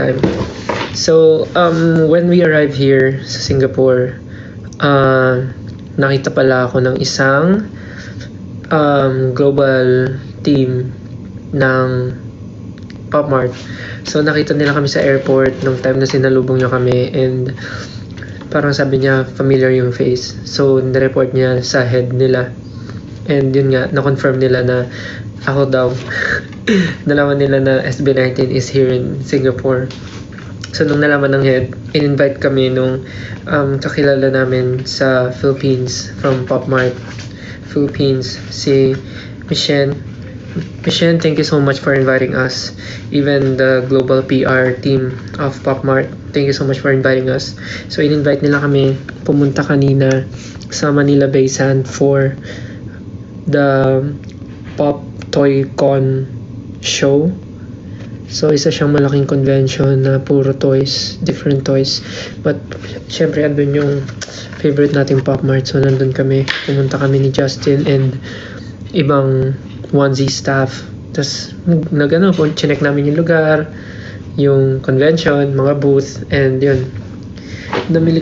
time. So, when we arrived here sa Singapore, nakita pala ako ng isang global team ng Pop Mart. So, nakita nila kami sa airport nung time na sinalubong niya kami, and parang sabi niya familiar yung face. So, nireport niya sa head nila. And yun nga, na-confirm nila na ako daw. Nalaman nila na SB19 is here in Singapore. So, nung nalaman ng head, in-invite kami nung kakilala namin sa Philippines from Pop Mart Philippines, si Michelle. Michelle, thank you so much for inviting us. Even the global PR team of Pop Mart, thank you so much for inviting us. So, in-invite nila kami pumunta kanina sa Manila Bay Sand for the Pop Toy Con show. So, isa siyang malaking convention na puro toys, different toys. But, syempre, andun yung favorite nating Pop Mart. So, nandun kami. Pumunta kami ni Justin and ibang onesie staff. Tapos, chinek namin yung lugar, yung convention, mga booth, and yun. Namili